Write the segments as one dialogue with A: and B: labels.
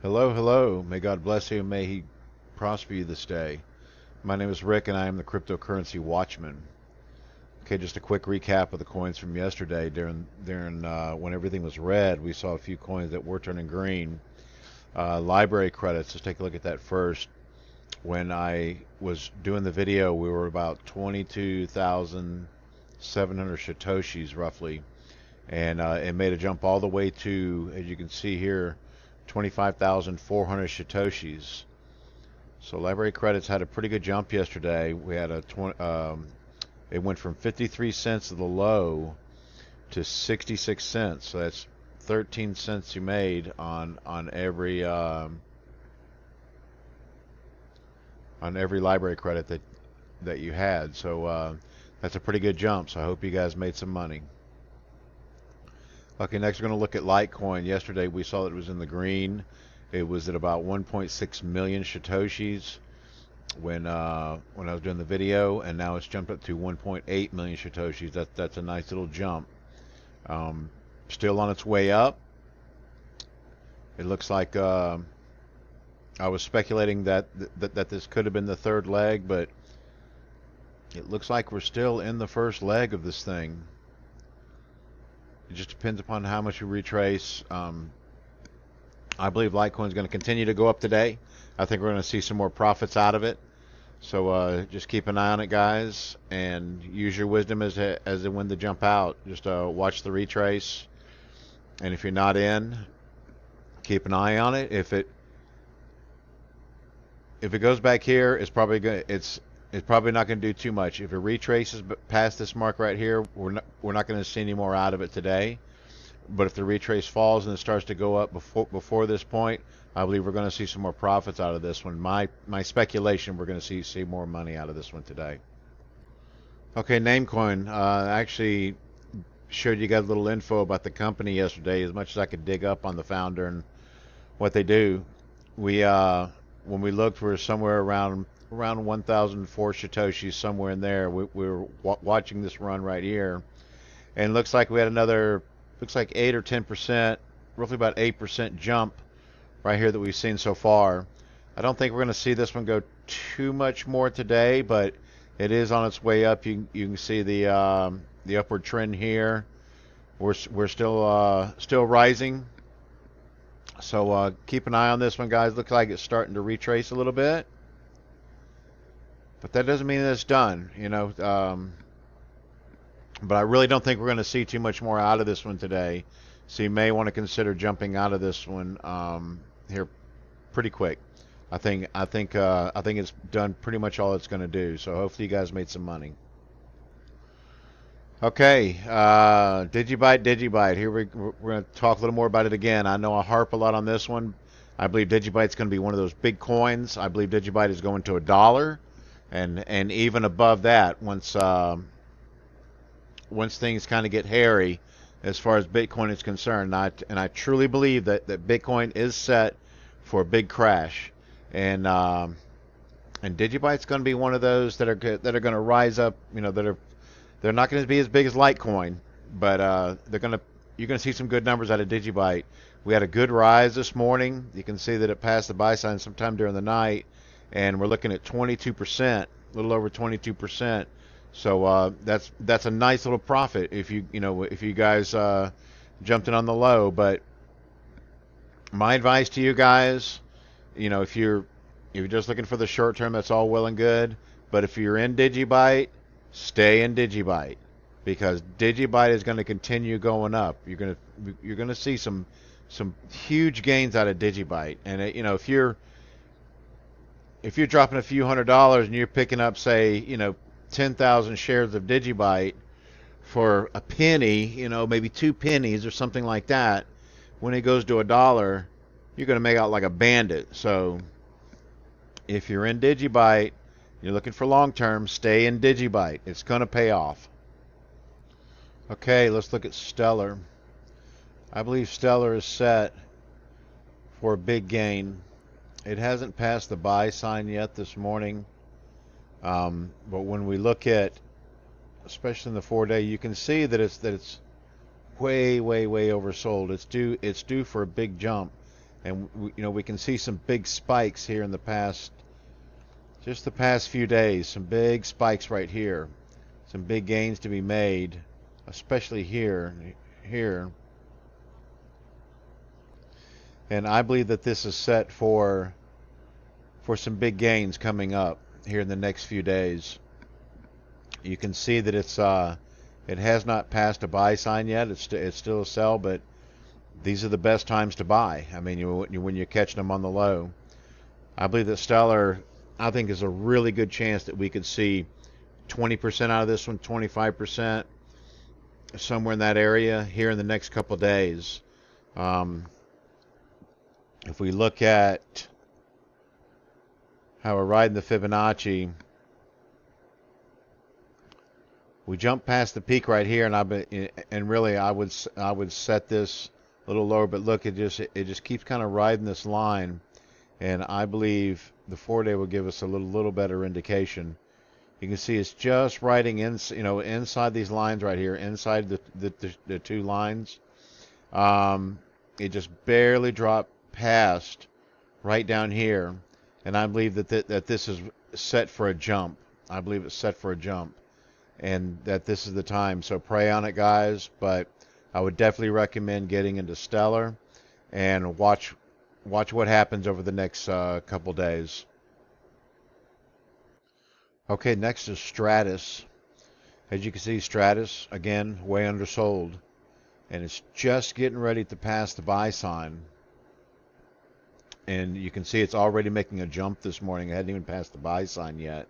A: Hello, hello. May God bless you and may He prosper you this day. My name is Rick and I am the cryptocurrency Watchman. Okay, just a quick recap of the coins from yesterday. During when everything was red, we saw a few coins that were turning green. Library credits. Let's take a look at that first. When I was doing the video, we were about 22,700 satoshis roughly, and it made a jump all the way to, as you can see here, 25,400 satoshis. So library credits had a pretty good jump yesterday. We had it went from 53 cents of the low to 66 cents. So that's 13 cents you made on every library credit that you had. So that's a pretty good jump. So I hope you guys made some money. Okay, next we're going to look at Litecoin. Yesterday we saw that it was in the green. It was at about 1.6 million satoshis when I was doing the video, and now it's jumped up to 1.8 million satoshis. That's a nice little jump. Still on its way up. It looks like I was speculating that this could have been the third leg, but it looks like we're still in the first leg of this thing. It just depends upon how much you retrace. I believe Litecoin is going to continue to go up today. I think we're going to see some more profits out of it. So just keep an eye on it, guys, and use your wisdom as and when to jump out. Just watch the retrace, and if you're not in, keep an eye on it. If it goes back here, it's probably not going to do too much. If it retraces past this mark right here, we're not going to see any more out of it today. But if the retrace falls and it starts to go up before this point, I believe we're going to see some more profits out of this one. My speculation, we're going to see more money out of this one today. Okay, Namecoin. I actually showed you guys a little info about the company yesterday, as much as I could dig up on the founder and what they do. We when we looked, we were somewhere around 1,004 satoshis, somewhere in there. We were watching this run right here, and it looks like we had another, looks like 8 or 10%, roughly about 8% jump right here that we've seen so far. I don't think we're going to see this one go too much more today, but it is on its way up. You can see the upward trend here. We're still rising. So keep an eye on this one, guys. Looks like it's starting to retrace a little bit, but that doesn't mean that it's done, you know. But I really don't think we're going to see too much more out of this one today. So you may want to consider jumping out of this one here pretty quick. I think it's done pretty much all it's going to do. So hopefully you guys made some money. Okay, Digibyte. Here we're going to talk a little more about it again. I know I harp a lot on this one. I believe Digibyte's going to be one of those big coins. I believe Digibyte is going to $1, and even above that once things kind of get hairy as far as Bitcoin is concerned. And I truly believe that Bitcoin is set for a big crash, and Digibyte's going to be one of those that are going to rise up. You know, they're not going to be as big as Litecoin, but you're going to see some good numbers out of Digibyte. We had a good rise this morning. You can see that it passed the buy sign sometime during the night, and we're looking at 22%, a little over 22%. So that's a nice little profit if you guys jumped in on the low. But my advice to you guys, if you're just looking for the short term, that's all well and good. But if you're in Digibyte, stay in Digibyte, because Digibyte is going to continue going up. You're going to see some huge gains out of Digibyte. And if you're dropping a few $100s and you're picking up, say, 10,000 shares of Digibyte for a penny, maybe 2 pennies or something like that, when it goes to $1, you're going to make out like a bandit. So if you're in Digibyte, you're looking for long term, stay in Digibyte. It's going to pay off. Okay, let's look at Stellar. I believe Stellar is set for a big gain. It hasn't passed the buy sign yet this morning. But when we look at, especially in the 4-day, you can see that it's way oversold. It's due for a big jump. and we can see some big spikes here in the past, just the past few days. Some big spikes right here, some big gains to be made, especially here. And I believe that this is set for some big gains coming up here in the next few days. You can see that it has not passed a buy sign yet. It's still a sell, but these are the best times to buy. I mean, when you're catching them on the low. I believe that Stellar, I think, is a really good chance that we could see 20% out of this one, 25%, somewhere in that area here in the next couple of days. If we look at how we're riding the Fibonacci, we jumped past the peak right here, and really I would set this a little lower, but look, it just keeps kind of riding this line, and I believe the 4-day will give us a little better indication. You can see it's just riding inside these lines right here, inside the two lines. It just barely dropped past right down here, and I believe that this is set for a jump. I believe it's set for a jump, and that this is the time. So pray on it, guys. But I would definitely recommend getting into Stellar and watch what happens over the next couple days. Okay, next is Stratus. As you can see, Stratus, again, way undersold. And it's just getting ready to pass the buy sign. And you can see it's already making a jump this morning. It hadn't even passed the buy sign yet.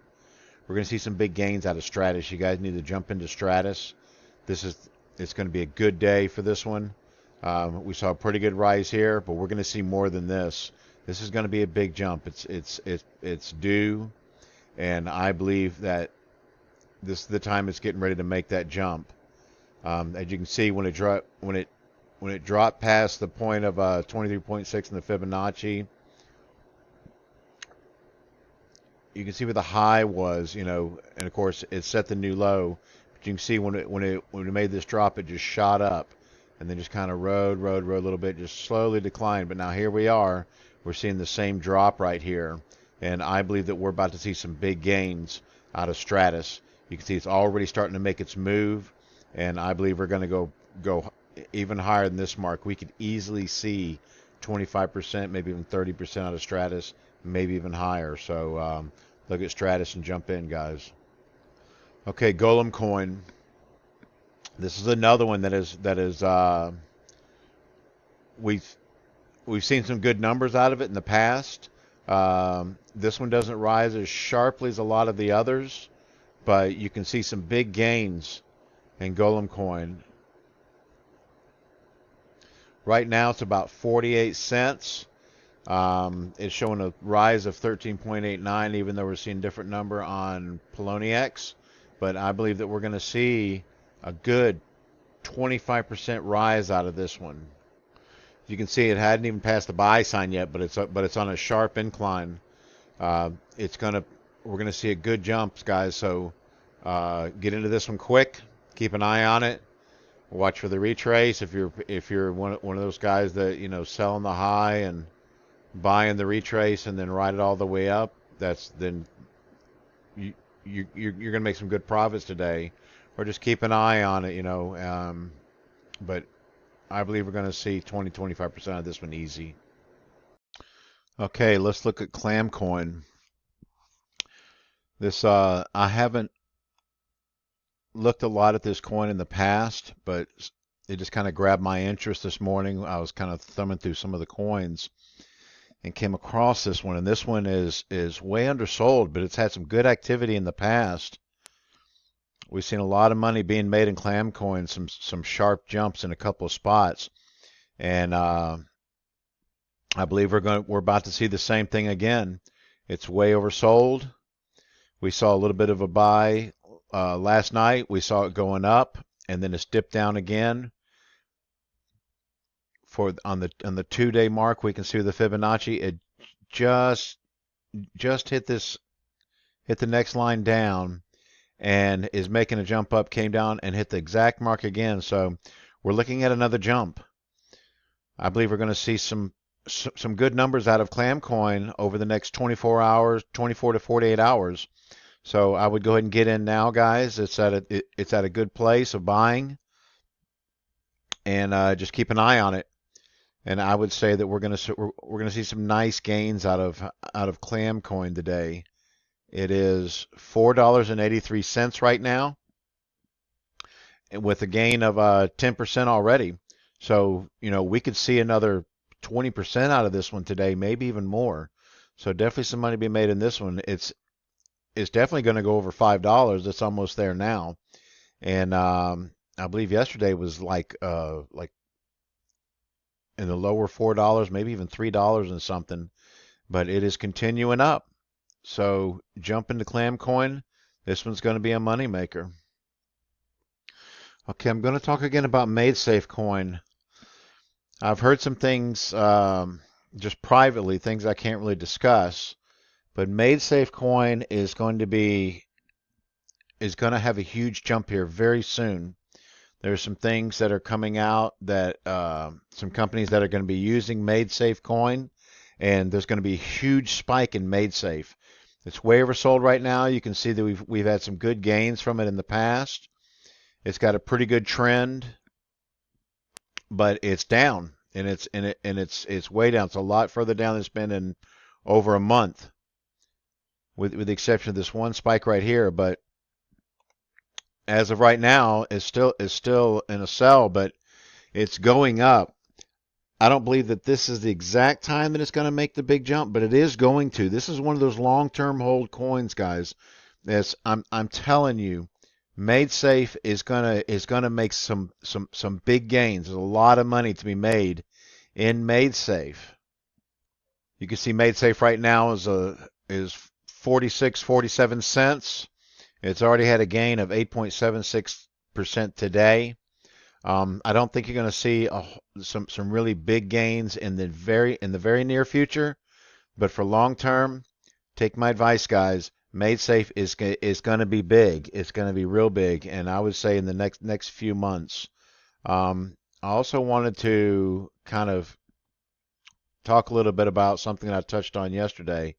A: We're going to see some big gains out of Stratus. You guys need to jump into Stratus. It's going to be a good day for this one. We saw a pretty good rise here, but we're going to see more than this. This is going to be a big jump. It's due. And I believe that this is the time it's getting ready to make that jump. As you can see, when it dropped past the point of 23.6 in the Fibonacci, you can see where the high was, and of course it set the new low. But you can see when it made this drop, it just shot up, and then just kind of rode a little bit, just slowly declined. But now here we are, we're seeing the same drop right here. And I believe that we're about to see some big gains out of Stratus. You can see it's already starting to make its move, and I believe we're going to go even higher than this mark. We could easily see 25%, maybe even 30% out of Stratus, maybe even higher. So look at Stratus and jump in, guys. Okay, Golem coin. This is another one that is we've seen some good numbers out of it in the past. This one doesn't rise as sharply as a lot of the others, but you can see some big gains in Golem coin. Right now it's about 48 cents. It's showing a rise of 13.89, even though we're seeing a different number on Poloniex. But I believe that we're going to see a good 25% rise out of this one. You can see it hadn't even passed the buy sign yet, but it's on a sharp incline. We're going to see a good jump, guys. So get into this one quick. Keep an eye on it. Watch for the retrace. If you're one of those guys that selling the high and buying the retrace and then ride it all the way up, then you're going to make some good profits today. Or just keep an eye on it, but I believe we're going to see 20-25% of this one easy. Okay, let's look at CLAM coin. This I haven't looked a lot at this coin in the past, but it just kind of grabbed my interest this morning. I was kind of thumbing through some of the coins and came across this one, and this one is way undersold, but it's had some good activity in the past. We've seen a lot of money being made in CLAM coin, some sharp jumps in a couple of spots, and I believe we're about to see the same thing again. It's way oversold. We saw a little bit of a buy last night. We saw it going up, and then it's dipped down again. On the 2-day mark, we can see the Fibonacci. It just hit the next line down, and is making a jump up, came down and hit the exact mark again. So we're looking at another jump. I believe we're going to see some some good numbers out of Clam Coin over the next 24 hours, 24 to 48 hours. So I would go ahead and get in now, guys. It's at a good place of buying, and just keep an eye on it. And I would say that we're gonna see some nice gains out of Clam Coin today. It is $4.83 right now, with a gain of 10% already. So we could see another 20% out of this one today, maybe even more. So definitely some money to be made in this one. It's definitely going to go over $5. It's almost there now, and I believe yesterday was like in the lower $4, maybe even $3 and something. But it is continuing up. So jump into Clam Coin. This one's going to be a moneymaker. Okay, I'm going to talk again about MadeSafe Coin. I've heard some things just privately, things I can't really discuss. But MadeSafe Coin is going to have a huge jump here very soon. There's some things that are coming out that some companies that are going to be using MadeSafe Coin, and there's going to be a huge spike in MadeSafe. It's way oversold right now. You can see that we've had some good gains from it in the past. It's got a pretty good trend, but it's down, and it's way down. It's a lot further down than it's been in over a month, with the exception of this one spike right here. But as of right now, it's still in a sell, but it's going up. I don't believe that this is the exact time that it's going to make the big jump, but it is going to. This is one of those long-term hold coins, guys. I'm telling you, MadeSafe is gonna make some big gains. There's a lot of money to be made in MadeSafe. You can see MadeSafe right now is 47 cents. It's already had a gain of 8.76% today. I don't think you're going to see some really big gains in the very near future, but for long term, take my advice, guys. MadeSafe is going to be big. It's going to be real big, and I would say in the next few months. I also wanted to kind of talk a little bit about something that I touched on yesterday,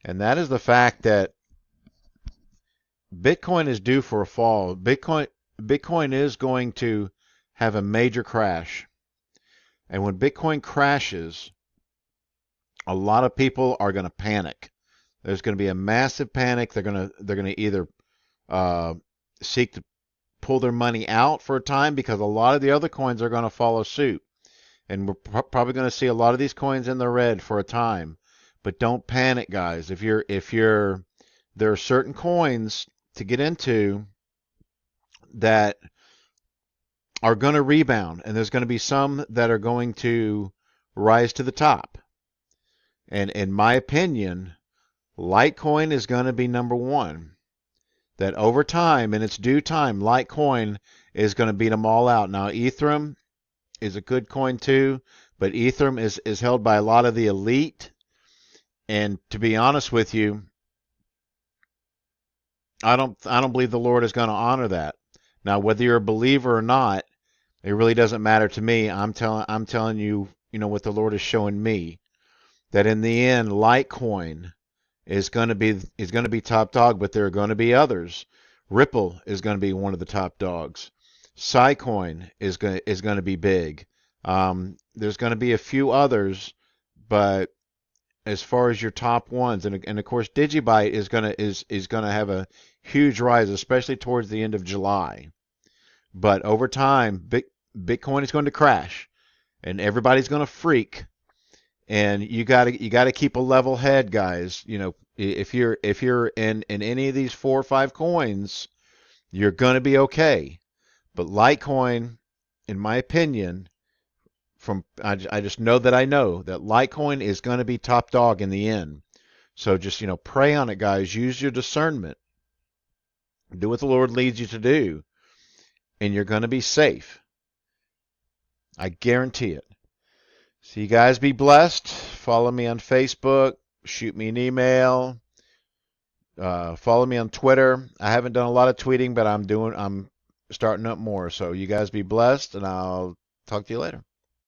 A: and that is the fact that Bitcoin is due for a fall. Bitcoin is going to have a major crash. And when Bitcoin crashes, a lot of people are going to panic. There's going to be a massive panic. They're going to either seek to pull their money out for a time, because a lot of the other coins are going to follow suit. And we're probably going to see a lot of these coins in the red for a time. But don't panic, guys. There are certain coins to get into that are going to rebound, and there's going to be some that are going to rise to the top. And in my opinion, Litecoin is going to be number one. That over time, in its due time, Litecoin is going to beat them all out. Now, Ethereum is a good coin too, but Ethereum is held by a lot of the elite. And to be honest with you, I don't believe the Lord is going to honor that. Now, whether you're a believer or not, it really doesn't matter to me. I'm telling you, what the Lord is showing me, that in the end, Litecoin is going to be top dog, but there are going to be others. Ripple is going to be one of the top dogs. Scicoin is going to be big. There's going to be a few others, but as far as your top ones, and of course Digibyte is going to have a huge rise, especially towards the end of July. But over time, Bitcoin is going to crash, and everybody's going to freak. And you got to keep a level head, guys. If you're in any of these 4 or 5 coins, you're going to be okay. But Litecoin, in my opinion, I just know that Litecoin is going to be top dog in the end. So just pray on it, guys. Use your discernment. Do what the Lord leads you to do, and you're going to be safe. I guarantee it. So you guys be blessed. Follow me on Facebook. Shoot me an email. Follow me on Twitter. I haven't done a lot of tweeting, but I'm starting up more. So you guys be blessed, and I'll talk to you later.